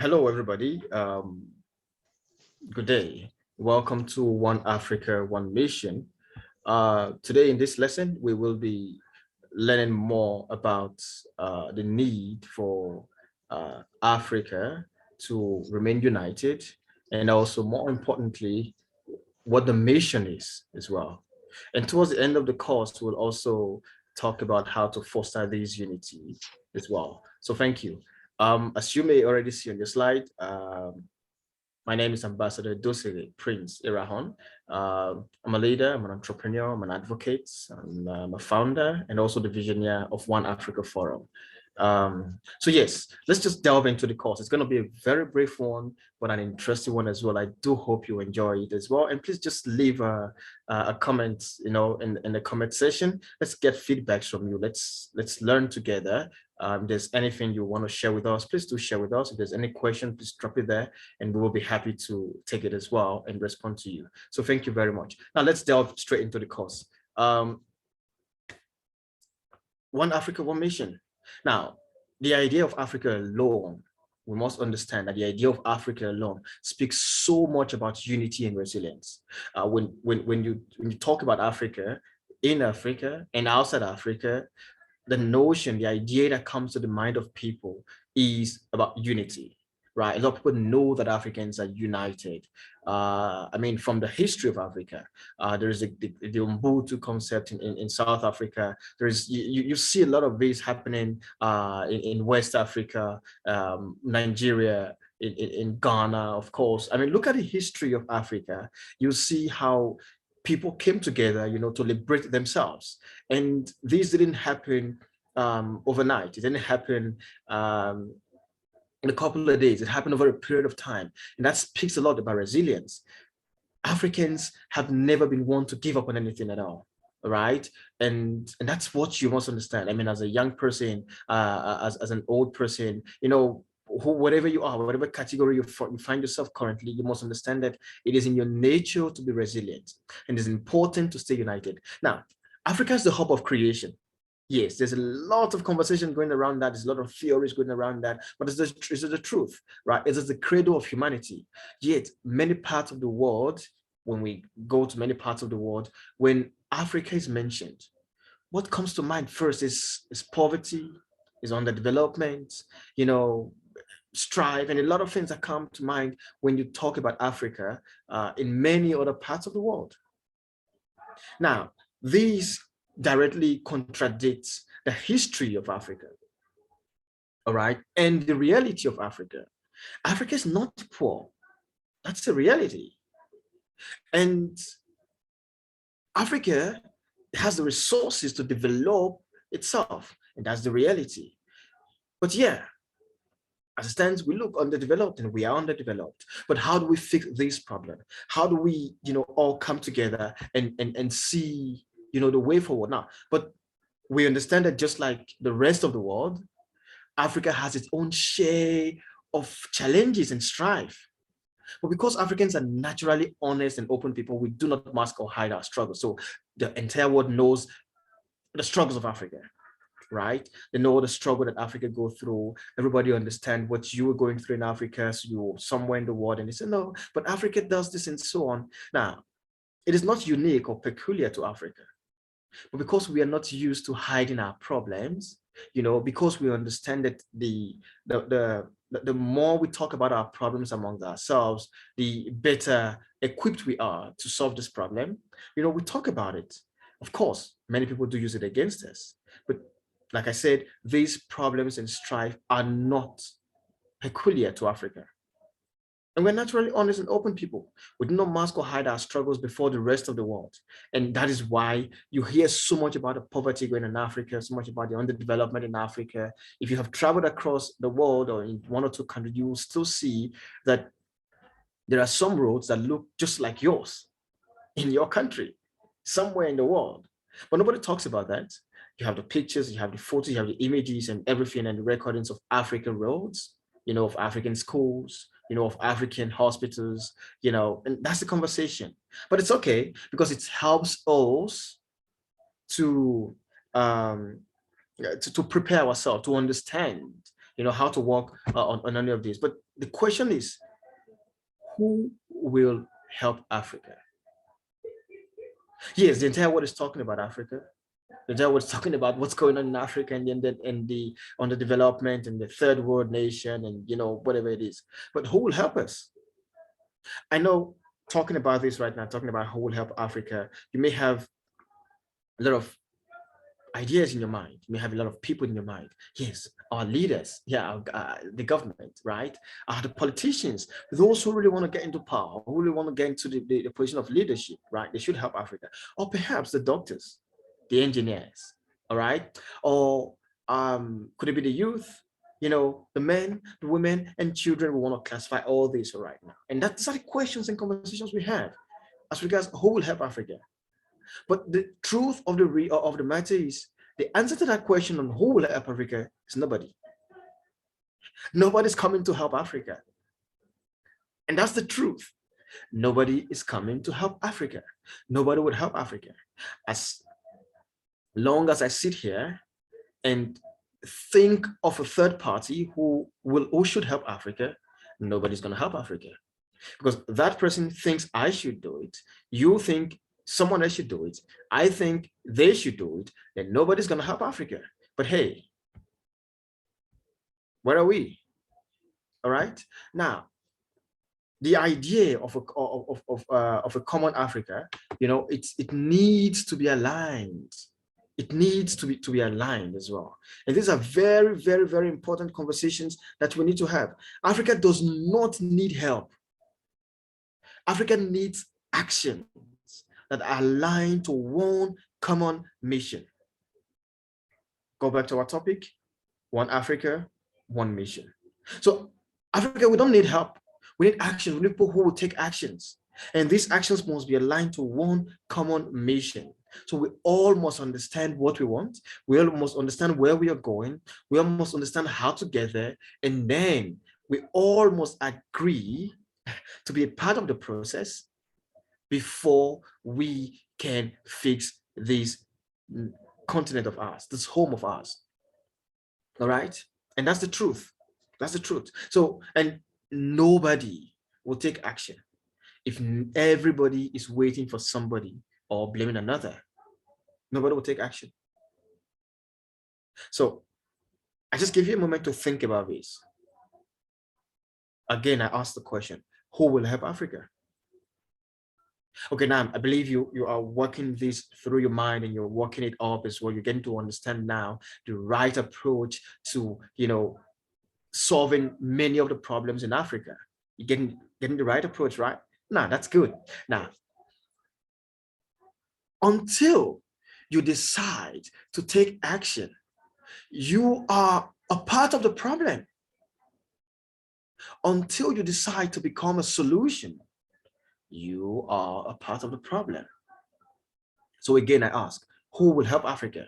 Hello, everybody. Good day. Welcome to One Africa, One Mission. Today in this lesson, we will be learning more about the need for Africa to remain united, and also more importantly, what the mission is as well. And towards the end of the course, we'll also talk about how to foster this unity as well. So thank you. As you may already see on your slide, my name is Ambassador Dosere Prince Irahon. I'm a leader, I'm an entrepreneur, I'm an advocate, I'm a founder, and also the visionary of One Africa Forum. So yes, let's just delve into the course. It's going to be a very brief one, but an interesting one as well. I do hope you enjoy it as well. And please just leave a comment, in the comment section. Let's get feedbacks from you. Let's learn together. If there's anything you want to share with us, please do share with us. If there's any question, please drop it there, and we will be happy to take it as well and respond to you. So thank you very much. Now let's delve straight into the course. One Africa, One Mission. Now, the idea of Africa alone, we must understand that the idea of Africa alone speaks so much about unity and resilience. When you talk about Africa, in Africa and outside Africa, the notion, the idea that comes to the mind of people is about unity, right? A lot of people know that Africans are united. I mean, from the history of Africa, there's the Ubuntu concept in South Africa. There's you see a lot of this happening in West Africa, Nigeria, in Ghana, of course. I mean, look at the history of Africa. You see how people came together, to liberate themselves. And this didn't happen overnight. It didn't happen in a couple of days. It happened over a period of time. And that speaks a lot about resilience. Africans have never been one to give up on anything at all. Right. And that's what you must understand. I mean, as a young person, as an old person, whatever you are, whatever category you find yourself currently, you must understand that it is in your nature to be resilient, and it's important to stay united. Now, Africa is the hub of creation. Yes, there's a lot of conversation going around that. There's a lot of theories going around that, but it's the truth, right? It is the cradle of humanity. Yet, many parts of the world, when we go to many parts of the world, when Africa is mentioned, what comes to mind first is poverty, is underdevelopment, strife, and a lot of things that come to mind when you talk about Africa in many other parts of the world. Now, these directly contradicts the history of Africa, all right, and the reality of Africa. Africa is not poor. That's the reality. And Africa has the resources to develop itself, and that's the reality. But yeah, as it stands, we look underdeveloped and we are underdeveloped. But how do we fix this problem? How do we, all come together and see, the way forward now? But we understand that just like the rest of the world, Africa has its own share of challenges and strife. But because Africans are naturally honest and open people, we do not mask or hide our struggles. So the entire world knows the struggles of Africa, right? They know the struggle that Africa go through. Everybody understand what you were going through in Africa. So you're somewhere in the world and they say, no, but Africa does this and so on. Now, it is not unique or peculiar to Africa, but because we are not used to hiding our problems, because we understand that the more we talk about our problems among ourselves, the better equipped we are to solve this problem. We talk about it. Of course, many people do use it against us, but like I said, these problems and strife are not peculiar to Africa. And we're naturally honest and open people. We do not mask or hide our struggles before the rest of the world. And that is why you hear so much about the poverty going in Africa, so much about the underdevelopment in Africa. If you have traveled across the world or in one or two countries, you will still see that there are some roads that look just like yours in your country, somewhere in the world. But nobody talks about that. You have the pictures, you have the photos, you have the images and everything and the recordings of African roads, of African schools, of African hospitals, and that's the conversation. But it's okay because it helps us to prepare ourselves, to understand, how to work on any of these. But the question is, who will help Africa? Yes, the entire world is talking about Africa. The entire world is talking about what's going on in Africa and the on the development and the third world nation and whatever it is. But who will help us? I know, talking about this right now, talking about who will help Africa, you may have a lot of ideas in your mind. You may have a lot of people in your mind. Yes, our leaders, yeah, the government, right? The politicians, those who really want to get into power, who really want to get into the position of leadership, right? They should help Africa. Or perhaps the doctors, the engineers, all right? Or could it be the youth? The men, the women, and children. We want to classify all this right now. And that's the questions and conversations we have as regards who will help Africa. But the truth of the matter is, the answer to that question on who will help Africa is nobody. Nobody's coming to help Africa. And that's the truth. Nobody is coming to help Africa. Nobody would help Africa. As long as I sit here and think of a third party who should help Africa, nobody's going to help Africa. Because that person thinks I should do it. You think someone else should do it. I think they should do it. Then nobody's going to help Africa. But hey, where are we? All right. Now, the idea of a common Africa, it needs to be aligned. It needs to be aligned as well. And these are very, very, very important conversations that we need to have. Africa does not need help. Africa needs actions that are aligned to one common mission. Go back to our topic: one Africa, one mission. So Africa, we don't need help. We need action. We need people who will take actions. And these actions must be aligned to one common mission. So we all must understand what we want. We all must understand where we are going. We all must understand how to get there. And then we all must agree to be a part of the process before we can fix this continent of ours, this home of ours. All right? And that's the truth. That's the truth. So, and nobody will take action if everybody is waiting for somebody or blaming another. Nobody will take action. So I just give you a moment to think about this. Again, I asked the question, who will help Africa? Okay, now I believe you are working this through your mind and you're working it up as well. You're getting to understand now the right approach to, solving many of the problems in Africa. You're getting the right approach, right? Now, that's good. Now, until you decide to take action, you are a part of the problem. Until you decide to become a solution, you are a part of the problem. So again, I ask, who will help Africa?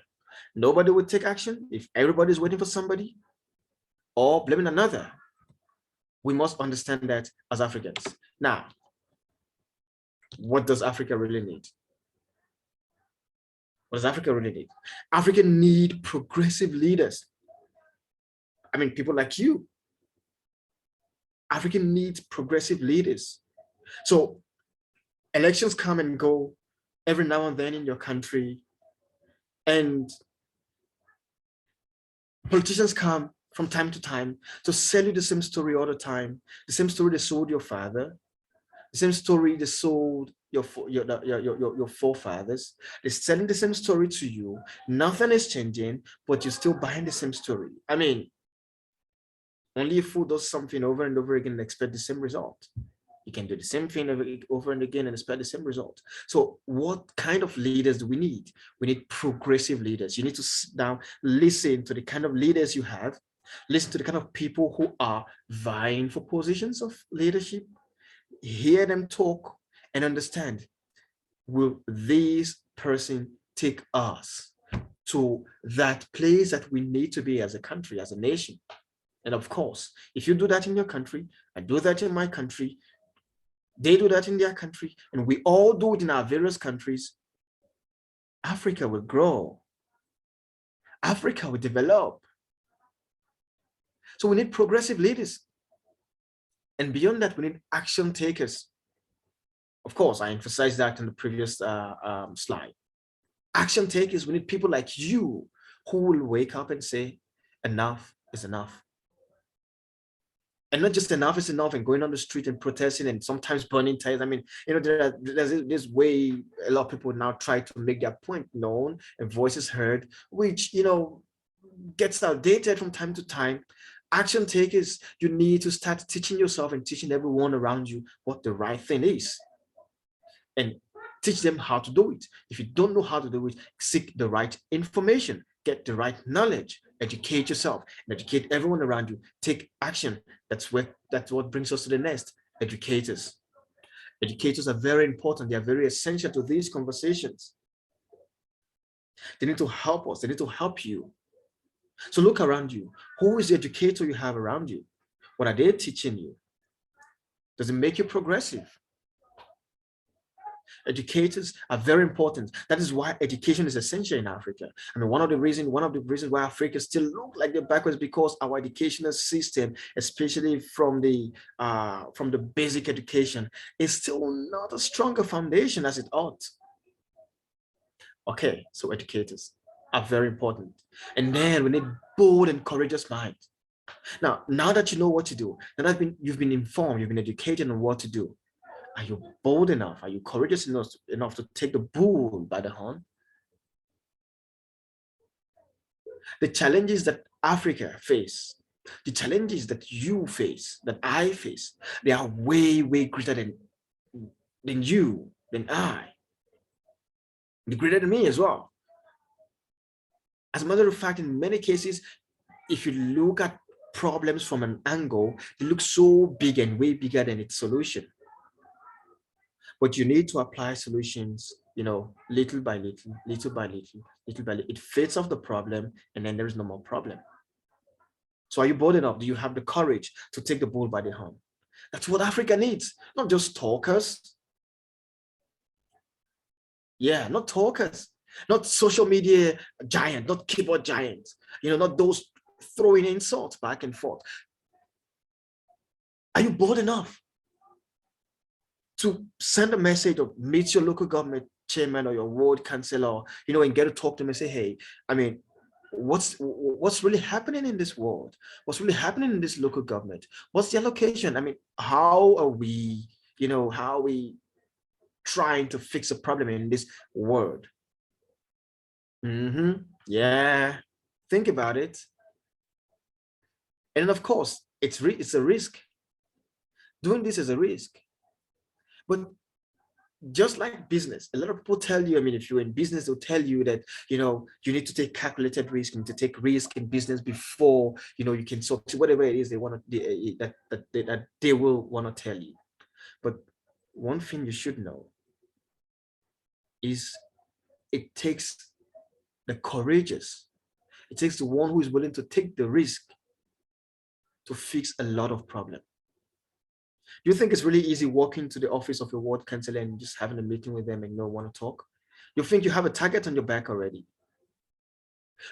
Nobody will take action if everybody is waiting for somebody or blaming another. We must understand that as Africans. Now, what does Africa really need? What does Africa really need? Africa needs progressive leaders. I mean, people like you. Africa needs progressive leaders. So elections come and go every now and then in your country. And politicians come from time to time to sell you the same story all the time. The same story they sold your father. The same story they sold your forefathers. They're selling the same story to you. Nothing is changing, but you're still buying the same story. I mean, only a fool does something over and over again and expect the same result. You can do the same thing over and again and expect the same result. So what kind of leaders do we need? We need progressive leaders. You need to sit down, listen to the kind of leaders you have, listen to the kind of people who are vying for positions of leadership, hear them talk and understand, will this person take us to that place that we need to be as a country, as a nation? And of course, if you do that in your country, I do that in my country, they do that in their country, and we all do it in our various countries, Africa will grow. Africa will develop. So we need progressive leaders. And beyond that, we need action takers. Of course, I emphasized that in the previous slide. Action takers, we need people like you who will wake up and say, enough is enough. And not just enough is enough and going on the street and protesting and sometimes burning tires. I mean, there's this way a lot of people now try to make their point known and voices heard, which, gets outdated from time to time. Action takers, you need to start teaching yourself and teaching everyone around you what the right thing is. And teach them how to do it. If you don't know how to do it, seek the right information, get the right knowledge, educate yourself, and educate everyone around you. Take action. That's what brings us to the next. Educators. Educators are very important. They are very essential to these conversations. They need to help us. They need to help you. So look around you. Who is the educator you have around you? What are they teaching you? Does it make you progressive? Educators are very important. That is why education is essential in Africa. I mean, one of the reasons why Africa still look like they're backwards, because our educational system, especially from the basic education, is still not a stronger foundation as it ought. Okay, so educators are very important. And then we need bold and courageous minds. Now that you know what to do, now that you've been informed, you've been educated on what to do, are you bold enough? Are you courageous enough to take the bull by the horn? The challenges that Africa face, the challenges that you face, that I face, they are way, way greater than you, than I. They're greater than me as well. As a matter of fact, in many cases, if you look at problems from an angle, they look so big and way bigger than its solution. But you need to apply solutions, little by little, little by little, little by little. It fades off the problem, and then there is no more problem. So are you bold enough? Do you have the courage to take the bull by the horn? That's what Africa needs, not just talkers. Yeah, not talkers, not social media giant, not keyboard giants, not those throwing insults back and forth. Are you bold enough to send a message or meet your local government chairman or your ward councillor, and get to talk to them and say, hey, I mean, what's really happening in this world? What's really happening in this local government? What's the allocation? I mean, how are we trying to fix a problem in this world? Yeah, think about it. And of course, it's a risk. Doing this is a risk. But just like business, a lot of people tell you, I mean, if you're in business, they'll tell you that, you need to take calculated risk, you need to take risk in business before, you can succeed, whatever it is they want to, that they will want to tell you. But one thing you should know is it takes the courageous, it takes the one who is willing to take the risk to fix a lot of problems. Do you think it's really easy walking to the office of your ward councillor and just having a meeting with them and not want to talk? You think you have a target on your back already.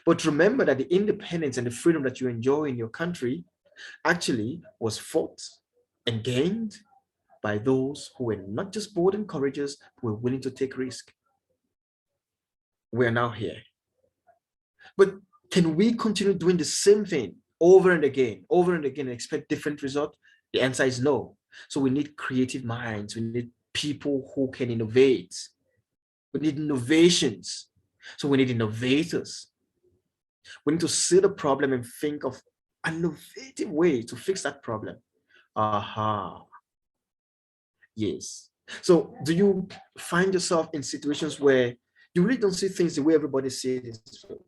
But remember that the independence and the freedom that you enjoy in your country actually was fought and gained by those who were not just bold and courageous, but were willing to take risk. We're now here. But can we continue doing the same thing over and again, and expect different results? The answer is no. So we need creative minds. We need people who can innovate. We need innovations. So we need innovators. We need to see the problem and think of an innovative way to fix that problem. Aha. Yes. So do you find yourself in situations where you really don't see things the way everybody sees it?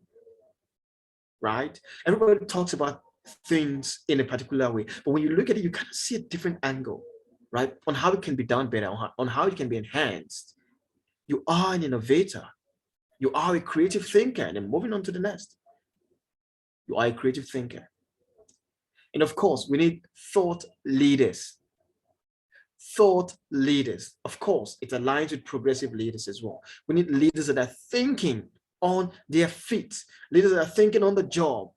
Right? Everybody talks about things in a particular way, but when you look at it, you kind of see a different angle, right? On how it can be done better, on how it can be enhanced. You are an innovator. You are a creative thinker. And then moving on to the next. You are a creative thinker. And of course, we need thought leaders. Thought leaders. Of course, it aligns with progressive leaders as well. We need leaders that are thinking on their feet, leaders that are thinking on the job.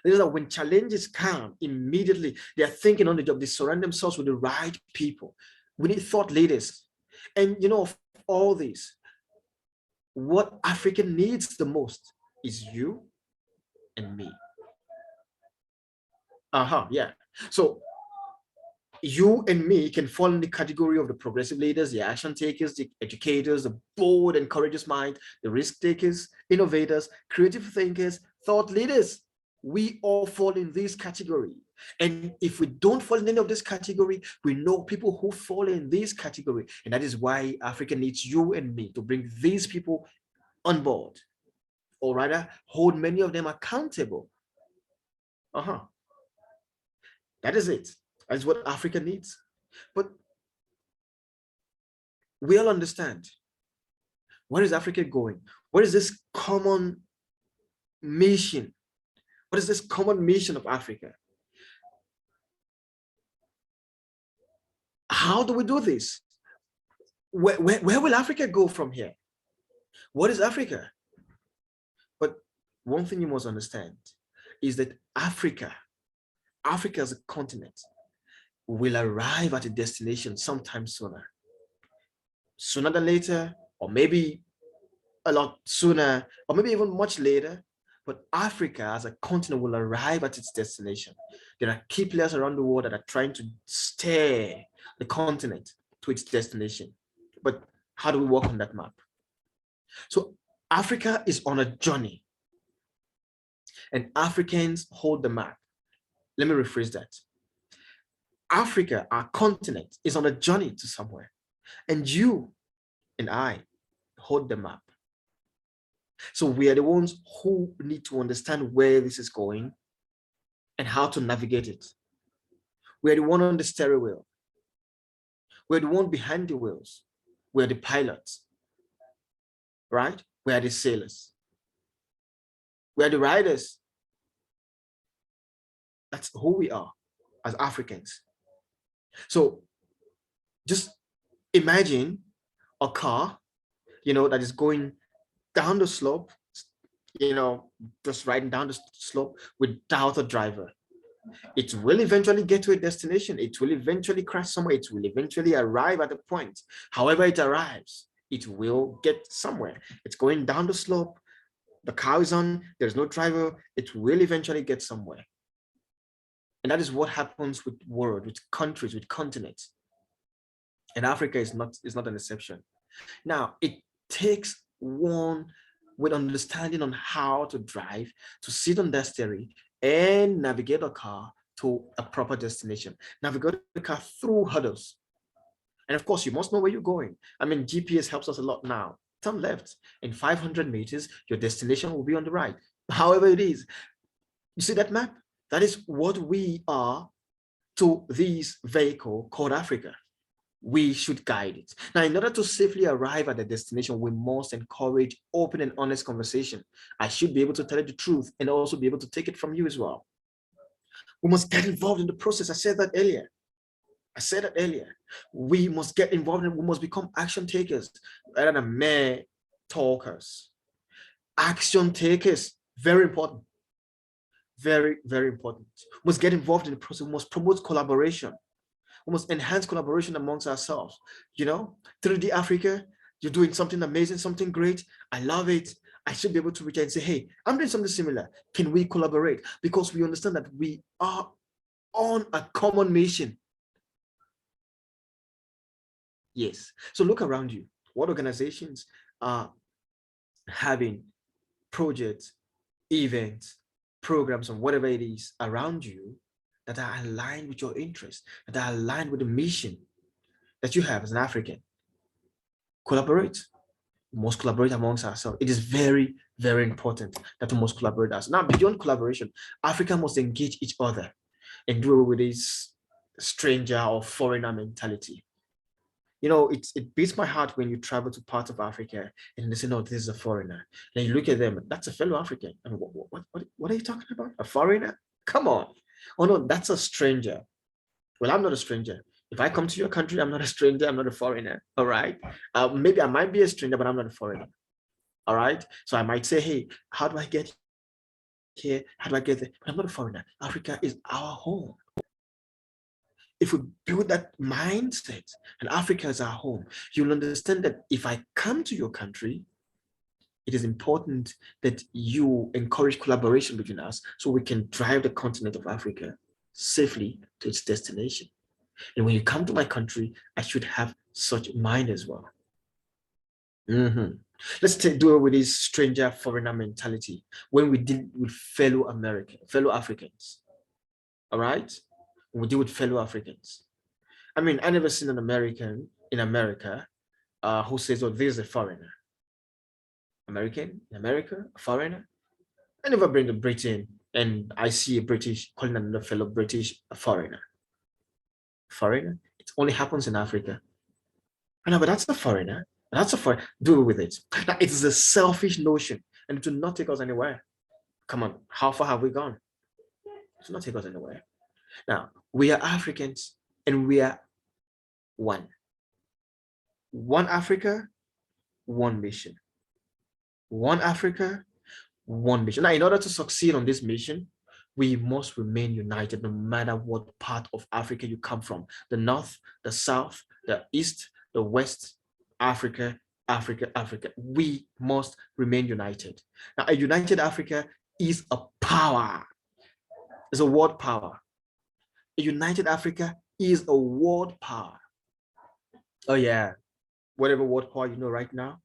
This is that when challenges come, immediately they are thinking on the job, they surround themselves with the right people. We need thought leaders. And of all this, what Africa needs the most is you and me. Yeah. So you and me can fall in the category of the progressive leaders, the action takers, the educators, the bold and courageous mind, the risk takers, innovators, creative thinkers, thought leaders. We all fall in this category. And if we don't fall in any of this category, we know people who fall in this category. And that is why Africa needs you and me to bring these people on board, or rather hold many of them accountable. That is it. That is what Africa needs. But we all understand, where is Africa going? What is this common mission? What is this common mission of Africa? How do we do this? Where will Africa go from here? What is Africa? But one thing you must understand is that Africa as a continent will arrive at a destination sometime sooner than later, or maybe a lot sooner, or maybe even much later. But Africa as a continent will arrive at its destination. There are key players around the world that are trying to steer the continent to its destination. But how do we work on that map? So Africa is on a journey, and Africans hold the map. Let me rephrase that. Africa, our continent, is on a journey to somewhere, and you and I hold the map. So we are the ones who need to understand where this is going and how to navigate it. We are the one on the steering wheel. We're the one behind the wheels. We're the pilots, right? We are the sailors. We are the riders. That's who we are as Africans. So just imagine a car, that is going down the slope, just riding down the slope without a driver. It will eventually get to a destination. It will eventually crash somewhere. It will eventually arrive at a point. However it arrives, it will get somewhere. It's going down the slope. The car is on. There's no driver. It will eventually get somewhere. And that is what happens with world, with countries, with continents. And Africa is not an exception. Now, it takes one with understanding on how to drive, to sit on that steering and navigate a car to a proper destination. Navigate the car through hurdles. And of course, you must know where you're going. I mean, GPS helps us a lot now. Turn left. In 500 meters, your destination will be on the right. However it is. You see that map? That is what we are to this vehicle called Africa. We should guide it. Now, in order to safely arrive at the destination, we must encourage open and honest conversation. I should be able to tell you the truth and also be able to take it from you as well. We must get involved in the process. I said that earlier. We must get involved and we must become action takers rather than mere talkers. Action takers, very important. Very, very important. We must get involved in the process. We must promote collaboration. We must enhance collaboration amongst ourselves. 3D Africa, you're doing something amazing, something great. I love it. I should be able to reach out and say, hey, I'm doing something similar. Can we collaborate? Because we understand that we are on a common mission. Yes. So look around you. What organizations are having projects, events, programs, or whatever it is around you that are aligned with your interests, that are aligned with the mission that you have as an African? Collaborate. We must collaborate amongst ourselves. It is very, very important that we must collaborate us. Now, beyond collaboration, Africa must engage each other and do away with this stranger or foreigner mentality. It beats my heart when you travel to parts of Africa and they say, no, this is a foreigner. Then you look at them, that's a fellow African. I mean, what are you talking about? A foreigner? Come on. Oh no, that's a stranger. Well, I'm not a stranger. If I come to your country, I'm not a stranger. I'm not a foreigner. All right. Maybe I might be a stranger, but I'm not a foreigner. All right. So I might say, hey, how do I get here? How do I get there? But I'm not a foreigner. Africa is our home. If we build that mindset and Africa is our home, you'll understand that if I come to your country, it is important that you encourage collaboration between us so we can drive the continent of Africa safely to its destination. And when you come to my country, I should have such mind as well. Let's do it with this stranger foreigner mentality when we deal with fellow Africans. All right? When we deal with fellow Africans. I mean, I never seen an American in America who says, oh, this is a foreigner. American in America, a foreigner. I never bring a Britain and I see a British calling another fellow British a foreigner. Foreigner? It only happens in Africa. I know, but that's a foreigner. That's a foreigner. Do with it. Now, it is a selfish notion and it will not take us anywhere. Come on, how far have we gone? It will not take us anywhere. Now, we are Africans and we are one. One Africa, one mission. One Africa, one mission. Now, in order to succeed on this mission, we must remain united no matter what part of Africa you come from. The north, the south, the east, the west, Africa, Africa, Africa. We must remain united. Now, a united Africa is a power. It's a world power. A united Africa is a world power. Oh yeah, whatever world power you know right now,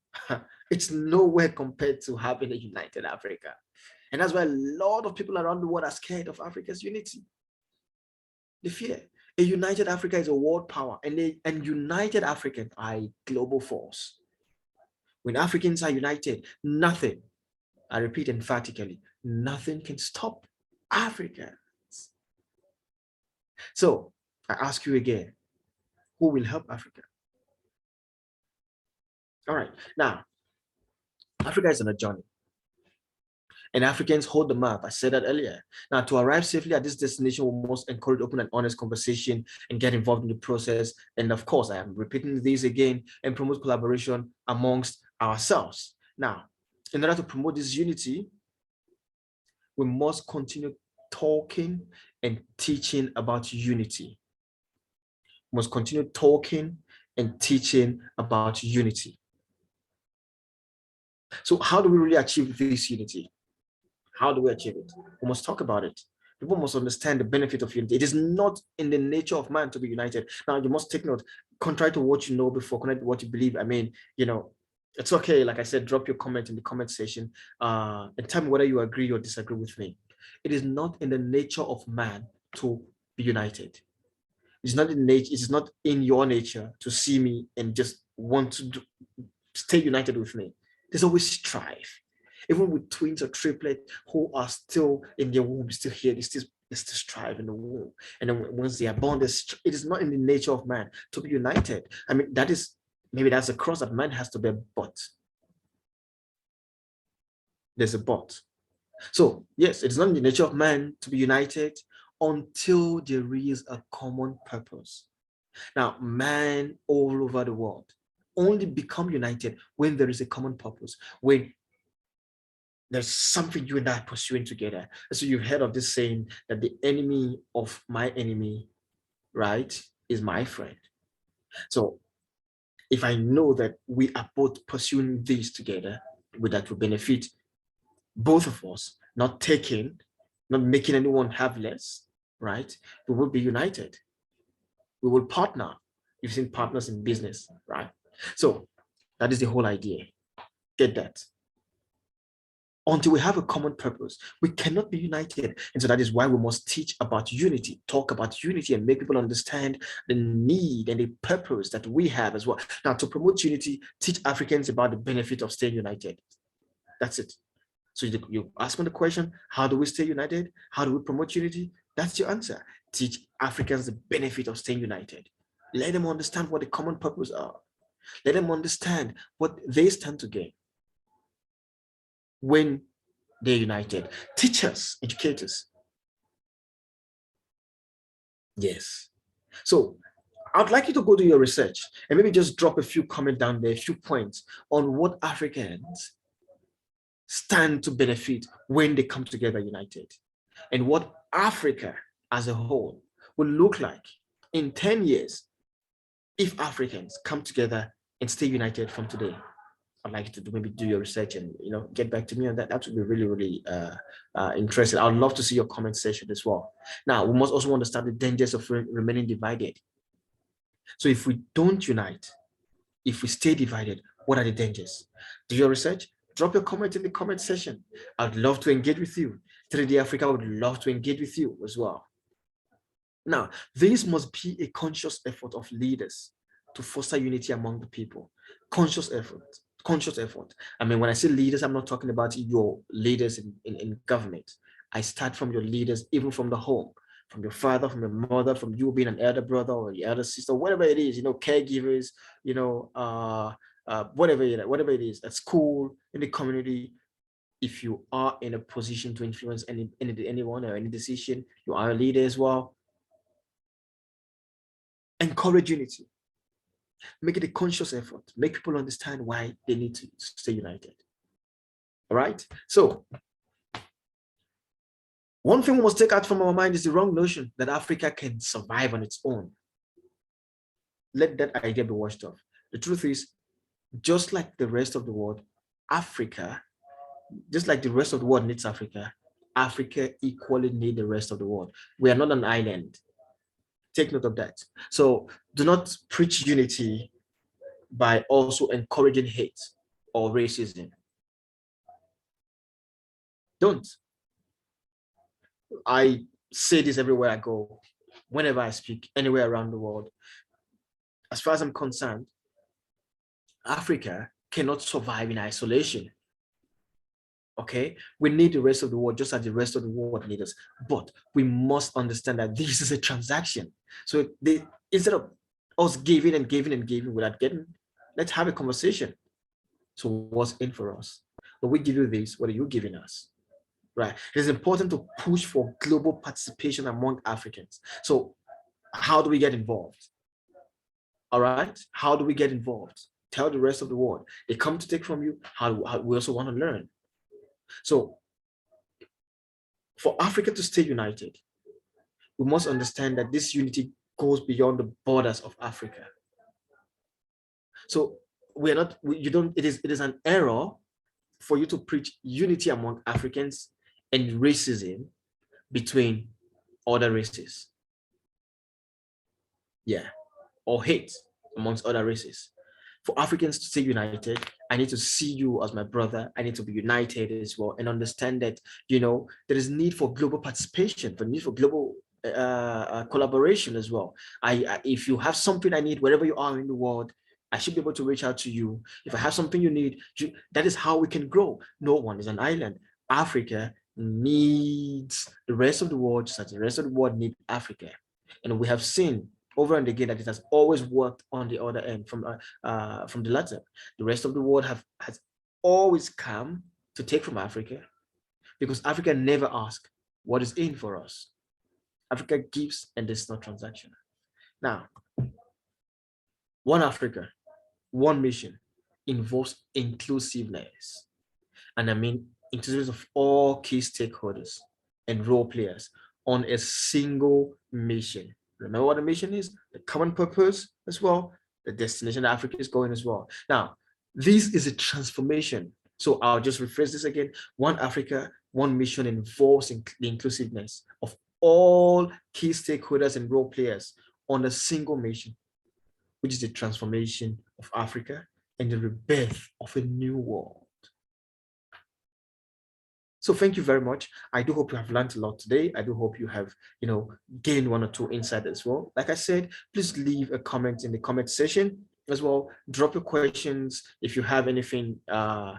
it's nowhere compared to having a united Africa. And that's why a lot of people around the world are scared of Africa's unity. They fear. A united Africa is a world power, and united Africans are a global force. When Africans are united, nothing, I repeat emphatically, nothing can stop Africans. So I ask you again, who will help Africa? All right, now, Africa is on a journey. And Africans hold the map. I said that earlier. Now, to arrive safely at this destination, we must encourage open and honest conversation and get involved in the process. And of course, I am repeating this again, and promote collaboration amongst ourselves. Now, in order to promote this unity, we must continue talking and teaching about unity. We must continue talking and teaching about unity. So how do we really achieve this unity? How do we achieve it? We must talk about it. People must understand the benefit of unity. It is not in the nature of man to be united. Now, you must take note, contrary to what you know before, contrary to what you believe. I mean, it's okay. Like I said, drop your comment in the comment section and tell me whether you agree or disagree with me. It is not in the nature of man to be united. It's not in nature. It is not in your nature to see me and just want to stay united with me. There's always strife. Even with twins or triplets who are still in their womb, still here, they still strive in the womb. And then once they are born, it is not in the nature of man to be united. I mean, maybe that's a cross that man has to bear, but there's a but. So yes, it's not in the nature of man to be united until there is a common purpose. Now, man all over the world only become united when there is a common purpose, when there's something you and I are pursuing together. So you've heard of this saying that the enemy of my enemy, right, is my friend. So if I know that we are both pursuing this together, that will benefit both of us, not making anyone have less, right? We will be united. We will partner. You've seen partners in business, right? So that is the whole idea. Get that. Until we have a common purpose, we cannot be united. And so that is why we must teach about unity, talk about unity, and make people understand the need and the purpose that we have as well. Now, to promote unity, teach Africans about the benefit of staying united. That's it. So you ask me the question, how do we stay united? How do we promote unity? That's your answer. Teach Africans the benefit of staying united. Let them understand what the common purpose are. Let them understand what they stand to gain when they're united. Teachers, educators. Yes. So I'd like you to go do your research and maybe just drop a few comments down there, a few points on what Africans stand to benefit when they come together united, and what Africa as a whole will look like in 10 years if Africans come together and stay united from today. I'd like you to maybe do your research and get back to me on that. That would be really, really interesting. I'd love to see your comment section as well. Now, we must also understand the dangers of remaining divided. So if we don't unite, if we stay divided, what are the dangers? Do your research. Drop your comment in the comment section. I'd love to engage with you. 3D Africa would love to engage with you as well. Now, this must be a conscious effort of leaders to foster unity among the people. Conscious effort. I mean, when I say leaders, I'm not talking about your leaders in government. I start from your leaders, even from the home, from your father, from your mother, from you being an elder brother or your elder sister, whatever it is, caregivers, whatever it is, at school, in the community. If you are in a position to influence anyone or any decision, you are a leader as well. Encourage unity. Make it a conscious effort. Make people understand why they need to stay united. All right? So, one thing we must take out from our mind is the wrong notion that Africa can survive on its own. Let that idea be washed off. The truth is, just like the rest of the world, Africa, just like the rest of the world needs Africa, Africa equally needs the rest of the world. We are not an island. Take note of that. So do not preach unity by also encouraging hate or racism. Don't. I say this everywhere I go, whenever I speak, anywhere around the world. As far as I'm concerned, Africa cannot survive in isolation. Okay, we need the rest of the world just as the rest of the world needs us, but we must understand that this is a transaction. So instead of us giving and giving and giving without getting, let's have a conversation. So what's in for us? When we give you this, what are you giving us? Right. It is important to push for global participation among Africans. So how do we get involved? All right. How do we get involved? Tell the rest of the world. They come to take from you. How we also want to learn. So for Africa to stay united, we must understand that this unity goes beyond the borders of Africa. So it is an error for you to preach unity among Africans and racism between other races. Yeah, or hate amongst other races. For Africans to stay united, I need to see you as my brother. I need to be united as well and understand that, there is need for global participation, for need for global collaboration as well. If you have something I need, wherever you are in the world, I should be able to reach out to you. If I have something you need, that is how we can grow. No one is an island. Africa needs the rest of the world, just as the rest of the world needs Africa. And we have seen over and again that it has always worked on the other end from the latter. The rest of the world has always come to take from Africa because Africa never asks what is in for us. Africa gives and there's no transaction. Now, one Africa, one mission involves inclusiveness. And I mean inclusiveness of all key stakeholders and role players on a single mission. Remember what the mission is? The common purpose as well, the destination that Africa is going as well. Now, this is a transformation. So I'll just rephrase this again. One Africa, one mission involves the inclusiveness of all key stakeholders and role players on a single mission, which is the transformation of Africa and the rebirth of a new world. So thank you very much. I do hope you have learned a lot today. I do hope you have, gained one or two insights as well. Like I said, please leave a comment in the comment section as well. Drop your questions if you have anything you